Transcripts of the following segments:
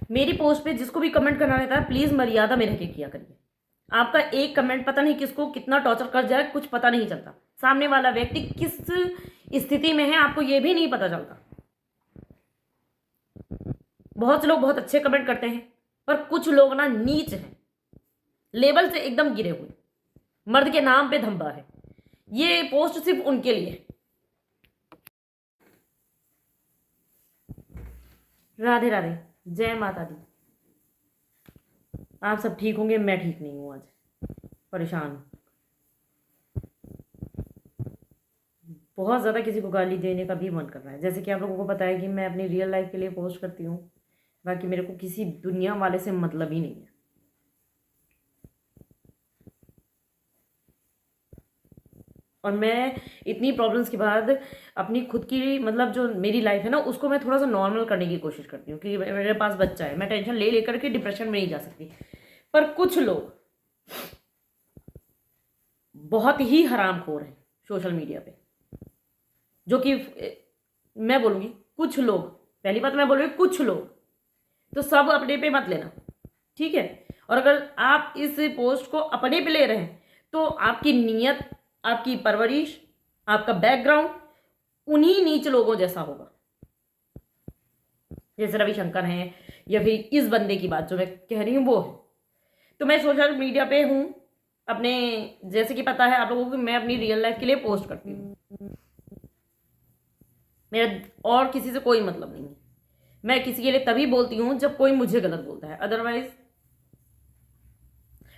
मेरी पोस्ट पे जिसको भी कमेंट करना रहता है प्लीज मर्यादा में रह के किया करिए। आपका एक कमेंट पता नहीं किसको कितना टॉर्चर कर जाए, कुछ पता नहीं चलता। सामने वाला व्यक्ति किस स्थिति में है आपको ये भी नहीं पता चलता। बहुत से लोग बहुत अच्छे कमेंट करते हैं, पर कुछ लोग ना नीच हैं, लेवल से एकदम गिरे हुए, मर्द के नाम पे धब्बा है। ये पोस्ट सिर्फ उनके लिए है। राधे राधे, जय माता दी। आप सब ठीक होंगे, मैं ठीक नहीं हूं, आज परेशान हूं। बहुत ज़्यादा किसी को गाली देने का भी मन कर रहा है। जैसे कि आप लोगों को पता है कि मैं अपनी रियल लाइफ के लिए पोस्ट करती हूँ, बाकी मेरे को किसी दुनिया वाले से मतलब ही नहीं है। और मैं इतनी प्रॉब्लम्स के बाद अपनी खुद की मतलब जो मेरी लाइफ है ना, उसको मैं थोड़ा सा नॉर्मल करने की कोशिश करती हूँ, क्योंकि मेरे पास बच्चा है, मैं टेंशन ले लेकर के डिप्रेशन में नहीं जा सकती। पर कुछ लोग बहुत ही हरामखोर हैं सोशल मीडिया पे, जो कि मैं बोलूँगी कुछ लोग, पहली बात मैं बोलूँगी कुछ लोग, तो सब अपने पे मत लेना, ठीक है। और अगर आप इस पोस्ट को अपने पे ले रहे हैं तो आपकी नीयत, आपकी परवरिश, आपका बैकग्राउंड उन्हीं नीच लोगों जैसा होगा, जैसे रविशंकर हैं, या फिर इस बंदे की बात जो मैं कह रही हूँ वो है। तो मैं सोशल मीडिया पे हूँ अपने, जैसे कि पता है आप लोगों को, मैं अपनी रियल लाइफ के लिए पोस्ट करती हूँ। मेरा और किसी से कोई मतलब नहीं है। मैं किसी के लिए तभी बोलती हूँ जब कोई मुझे गलत बोलता है, अदरवाइज।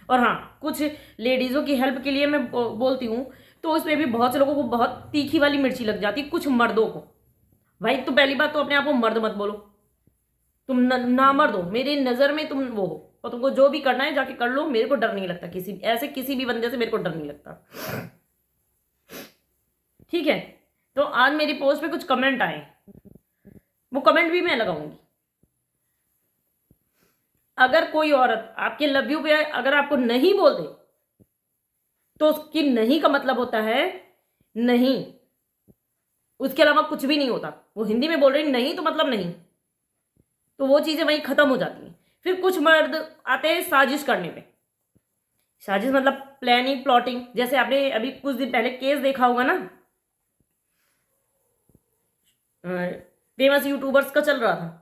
और हाँ, कुछ लेडीज़ों की हेल्प के लिए मैं बोलती हूँ, तो उसमें भी बहुत से लोगों को बहुत तीखी वाली मिर्ची लग जाती है, कुछ मर्दों को। भाई तो पहली बात तो अपने आप को मर्द मत बोलो, तुम ना मर्द हो, मेरी नज़र में तुम वो हो, और तुमको जो भी करना है जाके कर लो। मेरे को डर नहीं लगता किसी भी बंदे से मेरे को डर नहीं लगता, ठीक है। तो आज मेरी पोस्ट पे कुछ कमेंट आए, वो कमेंट भी मैं लगाऊंगी। अगर कोई औरत आपके लव यू पे अगर आपको नहीं बोल दे, तो उसकी नहीं का मतलब होता है नहीं, उसके अलावा कुछ भी नहीं होता। वो हिंदी में बोल रही नहीं तो मतलब नहीं, तो वो चीज़ें वहीं ख़त्म हो जाती हैं। फिर कुछ मर्द आते हैं साजिश करने पे। साजिश मतलब प्लानिंग, प्लॉटिंग। जैसे आपने अभी कुछ दिन पहले केस देखा होगा ना, फेमस यूट्यूबर्स का चल रहा था,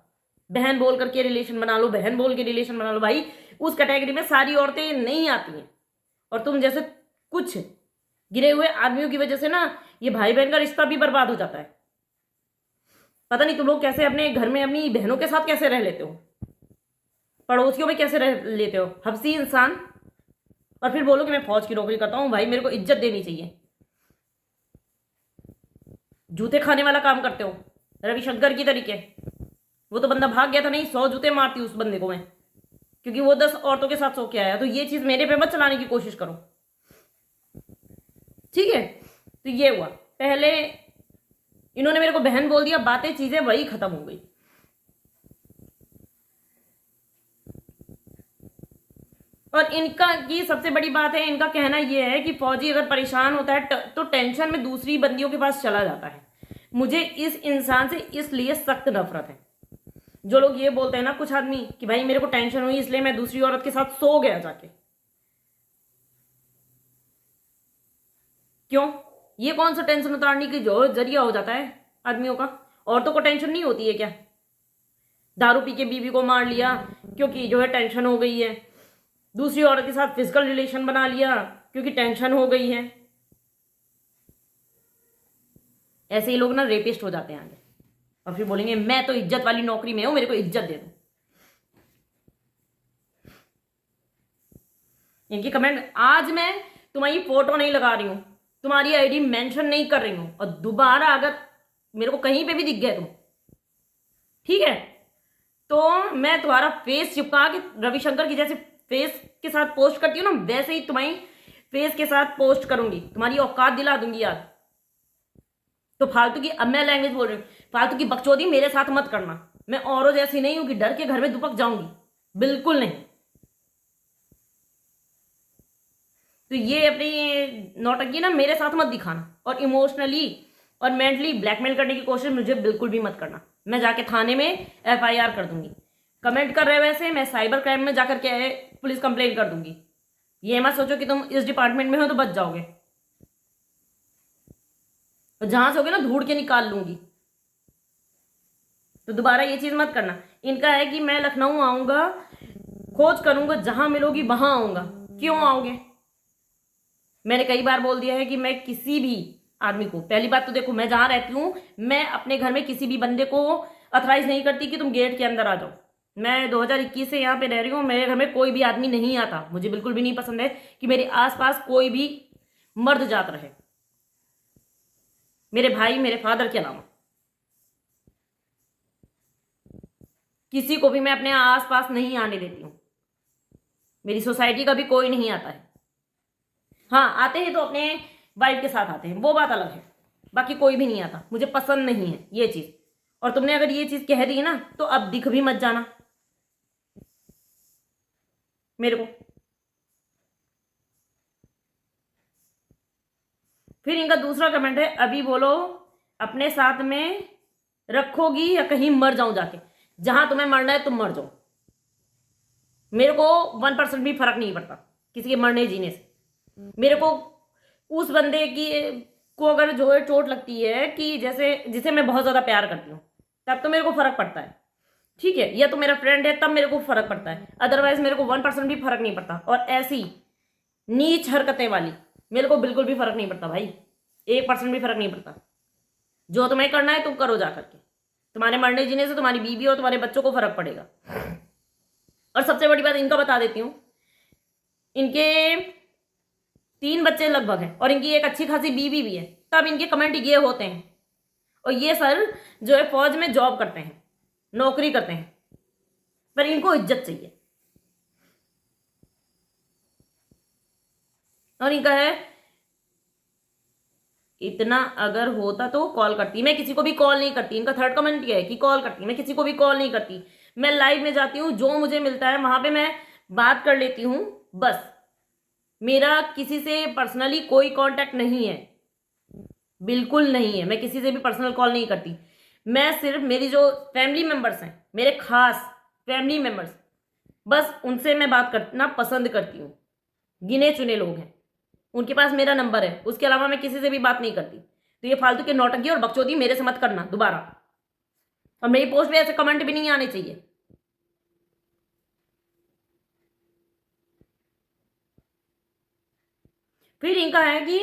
बहन बोल करके रिलेशन बना लो, बहन बोल के रिलेशन बना लो। भाई उस कैटेगरी में सारी औरतें नहीं आती हैं, और तुम जैसे कुछ गिरे हुए आदमियों की वजह से ना ये भाई बहन का रिश्ता भी बर्बाद हो जाता है। पता नहीं तुम लोग कैसे अपने घर में अपनी बहनों के साथ कैसे रह लेते हो, पड़ोसियों में कैसे रह लेते हो, हफ्सी इंसान। और फिर बोलो कि मैं फौज की नौकरी करता हूँ। भाई मेरे को इज्जत देनी चाहिए। जूते खाने वाला काम करते हो रविशंकर की तरीके। वो तो बंदा भाग गया था, नहीं 100 जूते मारती उस बंदे को मैं, क्योंकि वो 10 औरतों के साथ सो के आया। तो ये चीज मेरे पे मत चलाने की कोशिश करो, ठीक है। तो ये हुआ, पहले इन्होंने मेरे को बहन बोल दिया, बातें चीजें वही खत्म हो गई। और इनका की सबसे बड़ी बात है, इनका कहना यह है कि फौजी अगर परेशान होता है तो टेंशन में दूसरी बंदियों के पास चला जाता है। मुझे इस इंसान से इसलिए सख्त नफरत है। जो लोग ये बोलते हैं ना कुछ आदमी कि भाई मेरे को टेंशन हुई इसलिए मैं दूसरी औरत के साथ सो गया जाके, क्यों? ये कौन सा टेंशन उतारने की जो जरिया हो जाता है आदमियों का? औरतों को टेंशन नहीं होती है क्या? दारू पी के बीवी को मार लिया क्योंकि जो है टेंशन हो गई है, दूसरी औरत के साथ फिजिकल रिलेशन बना लिया क्योंकि टेंशन हो गई है। ऐसे ही लोग ना रेपिस्ट हो जाते हैं आगे, और फिर बोलेंगे मैं तो इज्जत वाली नौकरी में हूं, मेरे को इज्जत दे दो। इनकी कमेंट, आज मैं तुम्हारी फोटो नहीं लगा रही हूं, तुम्हारी आईडी मेंशन नहीं कर रही हूं, और दोबारा अगर मेरे को कहीं पे भी दिख गए तुम, ठीक है, तो मैं तुम्हारा फेस चिपका के रविशंकर की जैसे फेस के साथ पोस्ट करती हूँ ना, वैसे ही तुम्हारी फेस के साथ पोस्ट करूंगी, तुम्हारी औकात दिला दूंगी यार। तो फालतू की, अब मैं लैंग्वेज बोल रही हूँ, फालतू की बकचोदी मेरे साथ मत करना। मैं औरों जैसी नहीं हूं कि डर के घर में दुपक जाऊंगी, बिल्कुल नहीं। तो ये अपनी नौटंकी ना मेरे साथ मत दिखाना, और इमोशनली और मेंटली ब्लैकमेल करने की कोशिश मुझे बिल्कुल भी मत करना। मैं जाके थाने में FIR कर दूंगी। कमेंट कर रहे हो वैसे, मैं साइबर क्राइम में जाकर के पुलिस कंप्लेन कर दूंगी। ये मत सोचो कि तुम इस डिपार्टमेंट में हो तो बच जाओगे, तो जहां से होगे ना ढूंढ के निकाल लूंगी। तो दोबारा ये चीज मत करना। इनका है कि मैं लखनऊ आऊंगा, खोज करूंगा, जहां मिलोगी वहां आऊंगा। क्यों आओगे? मैंने कई बार बोल दिया है कि मैं किसी भी आदमी को, पहली बात तो देखो मैं जहां रहती हूँ, मैं अपने घर में किसी भी बंदे को अथराइज नहीं करती कि तुम गेट के अंदर आ जाओ। मैं 2021 से यहाँ पे रह रही हूँ, मेरे घर में कोई भी आदमी नहीं आता। मुझे बिल्कुल भी नहीं पसंद है कि मेरे आसपास कोई भी मर्द जात रहे, मेरे भाई मेरे फादर के अलावा। किसी को भी मैं अपने आसपास नहीं आने देती हूँ। मेरी सोसाइटी का भी कोई नहीं आता है। हाँ, आते हैं तो अपने वाइफ के साथ आते हैं, वो बात अलग है। बाकी कोई भी नहीं आता, मुझे पसंद नहीं है ये चीज। और तुमने अगर ये चीज कह दी ना तो अब दिख भी मत जाना मेरे को। फिर इनका दूसरा कमेंट है, अभी बोलो अपने साथ में रखोगी या कहीं मर जाऊं जाके। जहां तुम्हें मरना है तुम मर जाओ, मेरे को 1% भी फर्क नहीं पड़ता किसी के मरने जीने से। मेरे को उस बंदे की को अगर जो है चोट लगती है कि जैसे जिसे मैं बहुत ज्यादा प्यार करती हूँ, तब तो मेरे को फर्क पड़ता है, ठीक है, या तो मेरा फ्रेंड है तब मेरे को फर्क पड़ता है। अदरवाइज मेरे को 1% भी फर्क नहीं पड़ता। और ऐसी नीच हरकतें वाली मेरे को बिल्कुल भी फर्क नहीं पड़ता भाई, 1% भी फर्क नहीं पड़ता। जो तुम्हें करना है तुम करो जा करके, तुम्हारे मरने जीने से तुम्हारी बीवी और तुम्हारे बच्चों को फर्क पड़ेगा। और सबसे बड़ी बात इनका बता देती हूँ, इनके 3 बच्चे लगभग हैं और इनकी एक अच्छी खासी बीवी भी है, तब इनके कमेंट ये होते हैं। और ये सर जो है फौज में जॉब करते हैं, नौकरी करते हैं, पर इनको इज्जत चाहिए। और इनका है, इतना अगर होता तो कॉल करती। मैं किसी को भी कॉल नहीं करती। इनका थर्ड कमेंट ये है कि कॉल करती, मैं किसी को भी कॉल नहीं करती। मैं लाइव में जाती हूँ, जो मुझे मिलता है वहां पे मैं बात कर लेती हूँ बस। मेरा किसी से पर्सनली कोई कांटेक्ट नहीं है, बिल्कुल नहीं है। मैं किसी से भी पर्सनल कॉल नहीं करती। मैं सिर्फ मेरी जो फैमिली मेंबर्स हैं, मेरे खास फैमिली मेंबर्स, बस उनसे मैं बात करना पसंद करती हूँ। गिने चुने लोग हैं, उनके पास मेरा नंबर है, उसके अलावा मैं किसी से भी बात नहीं करती। तो ये फालतू के नौटंकी और बकचोदी मेरे से मत करना दोबारा। और मेरी पोस्ट पे ऐसे कमेंट भी नहीं आने चाहिए। फिर इनका है कि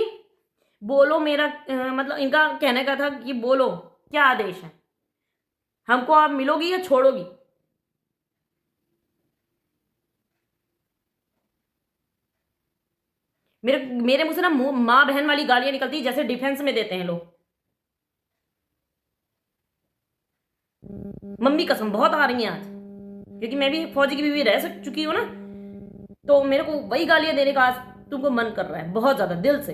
बोलो मेरा मतलब इनका कहने का था कि बोलो क्या आदेश है, हमको आप मिलोगी या छोड़ोगी। मेरे मेरे मुंह से ना माँ बहन वाली गालियां निकलती जैसे डिफेंस में देते हैं लोग। मम्मी कसम बहुत आ रही हैं आज, क्योंकि मैं भी फौजी की बीवी रह चुकी हूं ना, तो मेरे को वही गालियां देने का आज तुमको मन कर रहा है बहुत ज्यादा दिल से।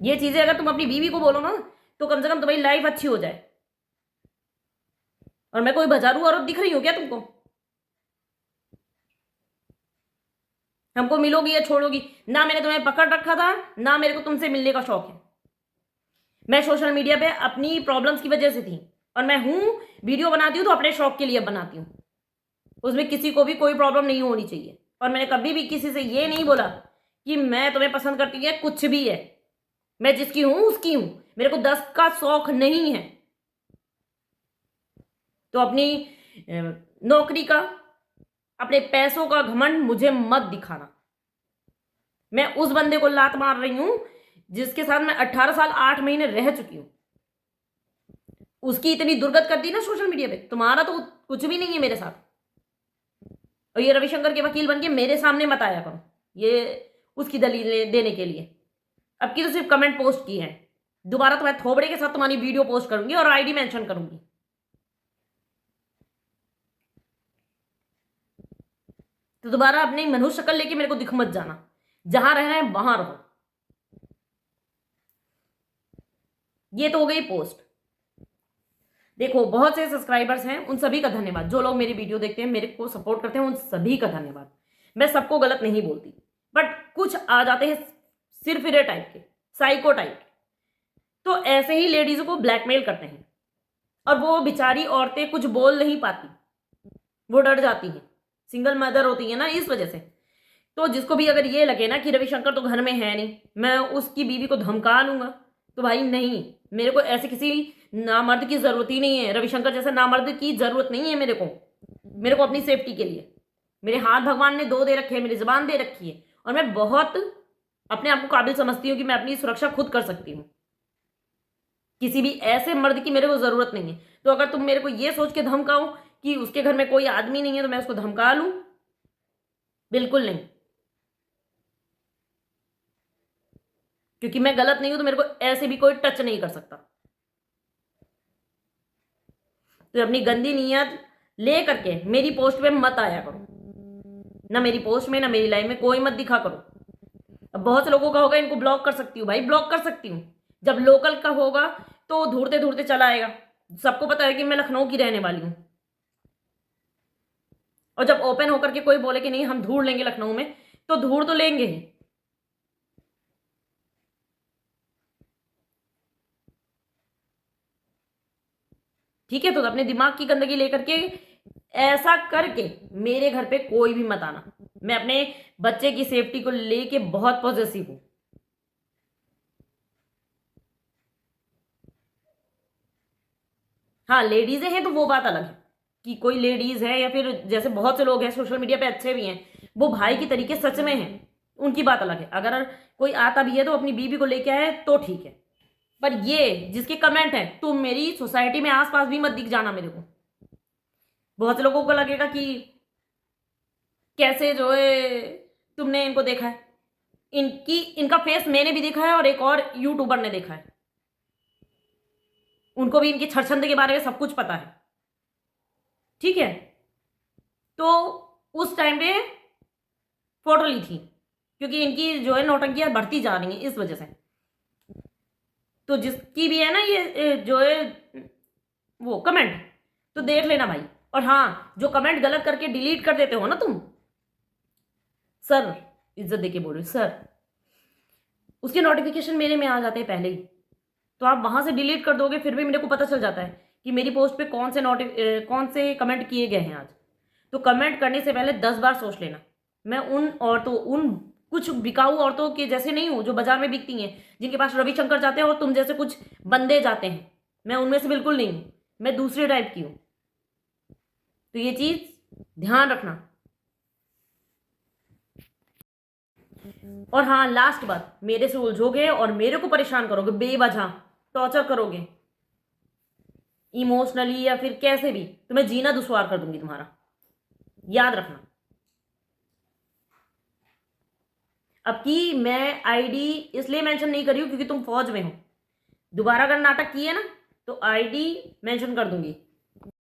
ये चीजें अगर तुम अपनी बीवी को बोलो ना तो कम से कम तुम्हारी लाइफ अच्छी हो जाए। और मैं कोई बजारू औरत दिख रही हूं क्या तुमको? हमको मिलोगी या छोड़ोगी। ना मैंने तुम्हें पकड़ रखा था, ना मेरे को तुमसे मिलने का शौक है। मैं सोशल मीडिया पे अपनी प्रॉब्लम्स की वजह से थी, और मैं हूं वीडियो बनाती हूँ तो अपने शौक के लिए बनाती हूँ, उसमें किसी को भी कोई प्रॉब्लम नहीं होनी चाहिए। और मैंने कभी भी किसी से ये नहीं बोला कि मैं तुम्हें पसंद करती है, कुछ भी है। मैं जिसकी हूं उसकी हूं, मेरे को 10 का शौक नहीं है। तो अपनी नौकरी का, अपने पैसों का घमंड मुझे मत दिखाना। मैं उस बंदे को लात मार रही हूं जिसके साथ मैं 18 साल 8 महीने रह चुकी हूं। उसकी इतनी दुर्गत कर दी ना सोशल मीडिया पे, तुम्हारा तो कुछ भी नहीं है मेरे साथ। और ये रविशंकर के वकील बन के मेरे सामने मत आया करो ये उसकी दलीलें देने के लिए। अब की तो सिर्फ कमेंट पोस्ट की है, दोबारा तो मैं थोबड़े के साथ तुम्हारी वीडियो पोस्ट करूंगी और आईडी मेंशन करूंगी। तो दोबारा अपनी मनुष्य शक्ल लेके मेरे को दिख मत जाना, जहां रहना है वहां रहो। ये तो हो गई पोस्ट। देखो बहुत से सब्सक्राइबर्स हैं, उन सभी का धन्यवाद। जो लोग मेरी वीडियो देखते हैं, मेरे को सपोर्ट करते हैं, उन सभी का धन्यवाद। मैं सबको गलत नहीं बोलती, बट कुछ आ जाते हैं सिरफिरे टाइप के, साइको टाइप के, तो ऐसे ही लेडीजों को ब्लैकमेल करते हैं। और वो बेचारी औरतें कुछ बोल नहीं पाती, वो डर जाती हैं, सिंगल मदर होती है ना, इस वजह से। तो जिसको भी अगर ये लगे ना कि रविशंकर तो घर में है नहीं, मैं उसकी बीवी को धमका लूंगा, तो भाई नहीं, मेरे को ऐसे किसी नामर्द की जरूरत ही नहीं है। रविशंकर जैसा नामर्द की जरूरत नहीं है मेरे को अपनी सेफ्टी के लिए। मेरे हाथ भगवान ने दो दे रखे हैं, मेरी जबान दे रखी है, और मैं बहुत अपने आप को काबिल समझती हूँ कि मैं अपनी सुरक्षा खुद कर सकती हूँ। किसी भी ऐसे मर्द की मेरे को जरूरत नहीं है। तो अगर तुम मेरे को ये सोच के धमकाओ कि उसके घर में कोई आदमी नहीं है तो मैं उसको धमका लूं, बिल्कुल नहीं। क्योंकि मैं गलत नहीं हूं तो मेरे को ऐसे भी कोई टच नहीं कर सकता। तो अपनी गंदी नीयत ले करके मेरी पोस्ट पे मत आया करो, ना मेरी पोस्ट में ना मेरी लाइफ में कोई मत दिखा करो। अब बहुत से लोगों का होगा इनको ब्लॉक कर सकती हूँ, भाई ब्लॉक कर सकती हूँ। जब लोकल का होगा तो ढूंढते ढूंढते चला आएगा। सबको पता है कि मैं लखनऊ की रहने वाली हूं, और जब ओपन होकर के कोई बोले कि नहीं हम ढूंढ लेंगे लखनऊ में, तो ढूंढ तो लेंगे ही। ठीक है, तो अपने दिमाग की गंदगी लेकर के ऐसा करके मेरे घर पे कोई भी मत आना। मैं अपने बच्चे की सेफ्टी को लेके बहुत पॉजिटिव हूं। हाँ, लेडीजें हैं तो वो बात अलग है कि कोई लेडीज है, या फिर जैसे बहुत से लोग हैं सोशल मीडिया पे अच्छे भी हैं, वो भाई की तरीके सच में हैं, उनकी बात अलग है। अगर कोई आता भी है तो अपनी बीवी को लेके आए तो ठीक है। पर ये जिसके कमेंट है, तुम मेरी सोसाइटी में आसपास भी मत दिख जाना मेरे को। बहुत से लोगों को लगेगा कि कैसे जो है तुमने इनको देखा है। इनका फेस मैंने भी देखा है और एक और यूट्यूबर ने देखा है, उनको भी इनकी छरछंद के बारे में सब कुछ पता है। ठीक है, तो उस टाइम पे फोटो ली थी, क्योंकि इनकी जो है नौटंकियां बढ़ती जा रही हैं इस वजह से। तो जिसकी भी है ना ये जो है वो कमेंट, तो देख लेना भाई। और हाँ, जो कमेंट गलत करके डिलीट कर देते हो ना तुम, सर इज्जत देके बोलो सर, उसके नोटिफिकेशन मेरे में आ जाते हैं पहले ही। तो आप वहां से डिलीट कर दोगे, फिर भी मेरे को पता चल जाता है कि मेरी पोस्ट पे कौन से कमेंट किए गए हैं आज। तो कमेंट करने से पहले 10 बार सोच लेना। मैं उन औरतों, उन कुछ बिकाऊ औरतों के जैसे नहीं हूं जो बाजार में बिकती हैं, जिनके पास रविशंकर जाते हैं और तुम जैसे कुछ बंदे जाते हैं। मैं उनमें से बिल्कुल नहीं हूं, मैं दूसरे टाइप की हूं। तो ये चीज ध्यान रखना। और हाँ, लास्ट बात, मेरे से उलझोगे और मेरे को परेशान करोगे, बेवजह टॉर्चर करोगे इमोशनली या फिर कैसे भी, तो मैं जीना दुश्वार कर दूंगी तुम्हारा, याद रखना। अब की मैं आईडी इसलिए मेंशन नहीं करी हूं क्योंकि तुम फौज में हो। दोबारा अगर नाटक किए ना तो आईडी मेंशन कर दूंगी।